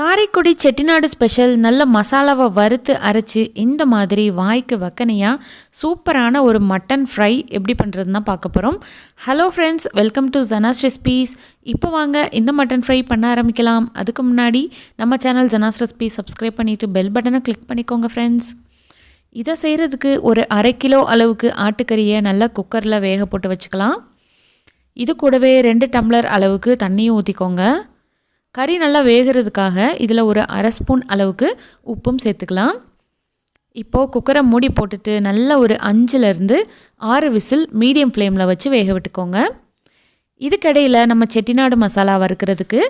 Karaikudi Chettinad special நல்ல மசாலாவை வறுத்து அரைச்சி இந்த மாதிரி வாய்க்கு வக்கனையாக சூப்பரான ஒரு மட்டன் ஃப்ரை எப்படி பண்ணுறதுன்னு பார்க்க போகிறோம். Hello friends, welcome to Janas recipes. இப்போ வாங்க இந்த மட்டன் ஃப்ரை பண்ண ஆரம்பிக்கலாம். அதுக்கு முன்னாடி நம்ம சேனல் ஜனாஸ் ரெசிபீஸ் சப்ஸ்கிரைப் பண்ணிவிட்டு பெல் பட்டனை கிளிக் பண்ணிக்கோங்க ஃப்ரெண்ட்ஸ். இதை செய்கிறதுக்கு ஒரு 1/2 கிலோ அளவுக்கு ஆட்டுக்கறியை நல்லா குக்கரில் வேக போட்டு வச்சுக்கலாம். இது கூடவே 2 டம்ளர் அளவுக்கு தண்ணியும் ஊற்றிக்கோங்க. கறி நல்லா வேகிறதுக்காக இதில் ஒரு 1/2 ஸ்பூன் அளவுக்கு உப்பும் சேர்த்துக்கலாம். இப்போது குக்கரை மூடி போட்டுட்டு நல்லா ஒரு 5லேருந்து 6 விசில் மீடியம் ஃப்ளேமில் வச்சு வேக விட்டுக்கோங்க. இதுக்கிடையில் நம்ம செட்டிநாடு மசாலா வறுக்கிறதுக்கு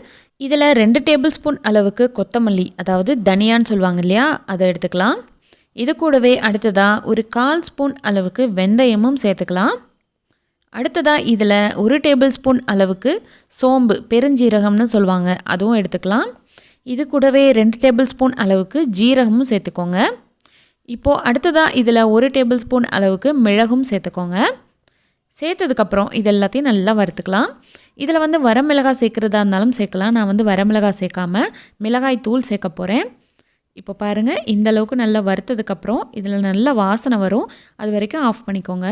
இதில் 2 டேபிள் ஸ்பூன் அளவுக்கு கொத்தமல்லி, அதாவது தனியான்னு சொல்லுவாங்க இல்லையா, அதை எடுத்துக்கலாம். இது கூடவே அடுத்ததாக ஒரு 1/4 ஸ்பூன் அளவுக்கு வெந்தயமும் சேர்த்துக்கலாம். அடுத்ததாக இதில் 1 டேபிள் ஸ்பூன் அளவுக்கு சோம்பு, பெருஞ்சீரகம்னு சொல்லுவாங்க, அதுவும் எடுத்துக்கலாம். இது கூடவே 2 டேபிள் ஸ்பூன் அளவுக்கு ஜீரகமும் சேர்த்துக்கோங்க. இப்போது அடுத்ததாக இதில் 1 டேபிள் ஸ்பூன் அளவுக்கு மிளகும் சேர்த்துக்கோங்க. சேர்த்ததுக்கப்புறம் இது எல்லாத்தையும் நல்லா வறுத்துக்கலாம். இதில் வரமிளகாய் சேர்க்குறதா இருந்தாலும் சேர்க்கலாம். நான் வரமிளகாய் சேர்க்காமல் மிளகாய் தூள் சேர்க்க போகிறேன். இப்போ பாருங்கள், இந்தளவுக்கு நல்லா வறுத்ததுக்கப்புறம் இதில் நல்ல வாசனை வரும், அது வரைக்கும் ஆஃப் பண்ணிக்கோங்க.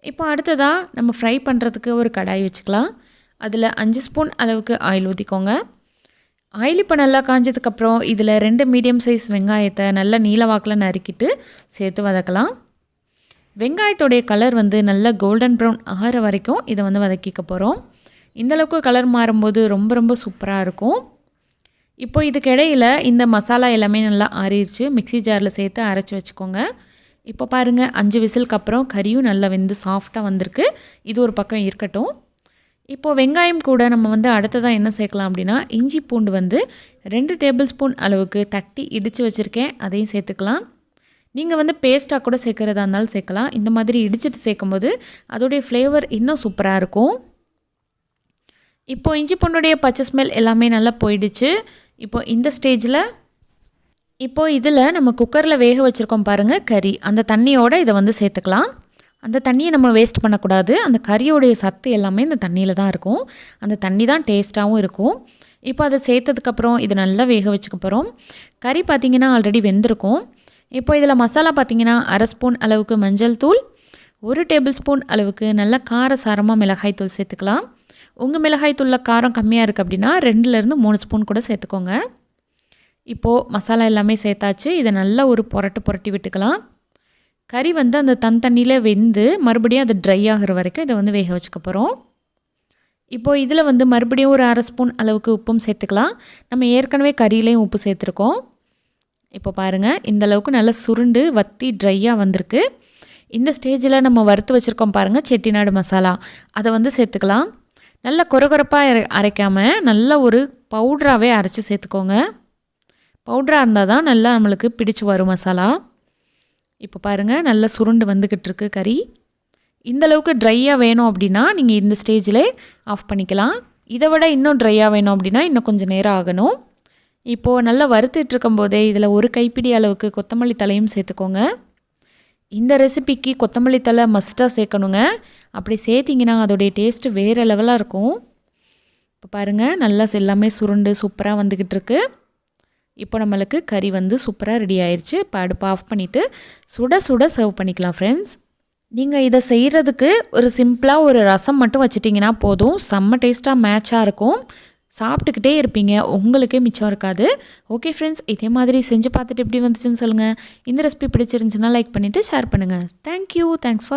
இப்போ அடுத்ததாக நம்ம ஃப்ரை பண்ணுறதுக்கு ஒரு கடாய் வச்சுக்கலாம். அதில் 5 ஸ்பூன் அளவுக்கு ஆயில் ஊற்றிக்கோங்க. ஆயில் இப்போ நல்லா காஞ்சதுக்கப்புறம் இதில் 2 மீடியம் சைஸ் வெங்காயத்தை நல்லா நீளவாக்கில் நறுக்கிட்டு சேர்த்து வதக்கலாம். வெங்காயத்தோடைய கலர் நல்லா கோல்டன் ப்ரௌன் ஆகிற வரைக்கும் இதை வதக்கிக்க போகிறோம். இந்தளவுக்கு கலர் மாறும்போது ரொம்ப ரொம்ப சூப்பராக இருக்கும். இப்போ இதுக்கிடையில் இந்த மசாலா எல்லாமே நல்லா ஆறிடுச்சு. மிக்ஸி ஜாரில் சேர்த்து அரைச்சி வச்சுக்கோங்க. இப்போ பாருங்கள், 5 விசிலுக்கு அப்புறம் கறியும் நல்லா வெந்து சாஃப்டாக வந்திருக்கு. இது ஒரு பக்கம் இருக்கட்டும். இப்போது வெங்காயம் கூட நம்ம அடுத்ததாக என்ன சேர்க்கலாம் அப்படின்னா, இஞ்சி பூண்டு 2 டேபிள் ஸ்பூன் அளவுக்கு தட்டி இடித்து வச்சுருக்கேன், அதையும் சேர்த்துக்கலாம். நீங்கள் பேஸ்ட்டாக கூட சேர்க்குறதா இருந்தாலும் சேர்க்கலாம். இந்த மாதிரி இடிச்சிட்டு சேர்க்கும்போது அதோடைய ஃப்ளேவர் இன்னும் சூப்பராக இருக்கும். இப்போது இஞ்சி பூண்டுடைய பச்சை ஸ்மெல் எல்லாமே நல்லா போயிடுச்சு. இப்போ இந்த ஸ்டேஜில் இப்போது இதில் நம்ம குக்கரில் வேக வச்சுருக்கோம் பாருங்கள் கறி, அந்த தண்ணியோடு இதை சேர்த்துக்கலாம். அந்த தண்ணியை நம்ம வேஸ்ட் பண்ணக்கூடாது. அந்த கறியோடைய சத்து எல்லாமே இந்த தண்ணியில் தான் இருக்கும். அந்த தண்ணி தான் டேஸ்ட்டாகவும் இருக்கும். இப்போ அதை சேர்த்ததுக்கப்புறம் இது நல்லா வேக வச்சுக்க போகிறோம். கறி பார்த்திங்கன்னா ஆல்ரெடி வெந்திருக்கும். இப்போ இதில் மசாலா பார்த்திங்கன்னா 1/2 ஸ்பூன் அளவுக்கு மஞ்சள் தூள், 1 டேபிள் ஸ்பூன் அளவுக்கு நல்லா காரசாரமாக மிளகாய் தூள் சேர்த்துக்கலாம். உங்கள் மிளகாய் தூளில் காரம் கம்மியாக இருக்குது அப்படின்னா 2லேருந்து 3 ஸ்பூன் கூட சேர்த்துக்கோங்க. இப்போது மசாலா எல்லாமே சேர்த்தாச்சு. இதை நல்லா ஒரு புரட்டி விட்டுக்கலாம். கறி அந்த தண்ணியில் வெந்து மறுபடியும் அது ட்ரை ஆகிற வரைக்கும் இதை வேக வச்சுக்க போகிறோம். இப்போது இதில் மறுபடியும் ஒரு 1/2 ஸ்பூன் அளவுக்கு உப்பும் சேர்த்துக்கலாம். நம்ம ஏற்கனவே கறியிலையும் உப்பு சேர்த்துருக்கோம். இப்போ பாருங்கள், இந்தளவுக்கு நல்லா சுருண்டு வற்றி ட்ரையாக வந்திருக்கு. இந்த ஸ்டேஜில் நம்ம வறுத்து வச்சுருக்கோம் பாருங்கள் செட்டிநாடு மசாலா, அதை சேர்த்துக்கலாம். நல்லா கொரகொரப்பாக அரைக்காமல் நல்லா ஒரு பவுட்ராகவே அரைச்சி சேர்த்துக்கோங்க. பவுட்ராக இருந்தால் தான் நல்லா நம்மளுக்கு பிடிச்சி வரும் மசாலா. இப்போ பாருங்கள், நல்லா சுருண்டு வந்துக்கிட்டு இருக்கு கறி. இந்தளவுக்கு ட்ரையாக வேணும் அப்படின்னா நீங்கள் இந்த ஸ்டேஜில் ஆஃப் பண்ணிக்கலாம். இதை விட இன்னும் ட்ரையாக வேணும் அப்படின்னா இன்னும் கொஞ்சம் நேரம் ஆகணும். இப்போது நல்லா வறுத்துட்டு இருக்கும்போதே இதில் ஒரு கைப்பிடி அளவுக்கு கொத்தமல்லி தலையும் சேர்த்துக்கோங்க. இந்த ரெசிபிக்கு கொத்தமல்லி தலை மஸ்ட்டாக சேர்க்கணுங்க. அப்படி சேர்த்திங்கன்னா அதோடைய டேஸ்ட்டு வேறு லெவலாக இருக்கும். இப்போ பாருங்கள், நல்லா எல்லாமே சுருண்டு சூப்பராக வந்துக்கிட்டு இருக்கு. இப்போ நம்மளுக்கு கறி சூப்பராக ரெடி ஆயிடுச்சு. இப்போ அடுப்பு ஆஃப் பண்ணிவிட்டு சுட சுட சர்வ் பண்ணிக்கலாம் ஃப்ரெண்ட்ஸ். நீங்கள் இதை செய்கிறதுக்கு ஒரு சிம்பிளாக ஒரு ரசம் மட்டும் வச்சிட்டிங்கன்னா போதும், செம்ம டேஸ்ட்டாக மேட்சாக இருக்கும். சாப்பிட்டுக்கிட்டே இருப்பீங்க, உங்களுக்கே மிச்சம் இருக்காது. ஓகே ஃப்ரெண்ட்ஸ், இதே மாதிரி செஞ்சு பார்த்துட்டு எப்படி வந்துச்சுன்னு சொல்லுங்கள். இந்த ரெசிபி பிடிச்சிருந்துச்சுன்னா லைக் பண்ணிவிட்டு ஷேர் பண்ணுங்கள். தேங்க்யூ. Thanks for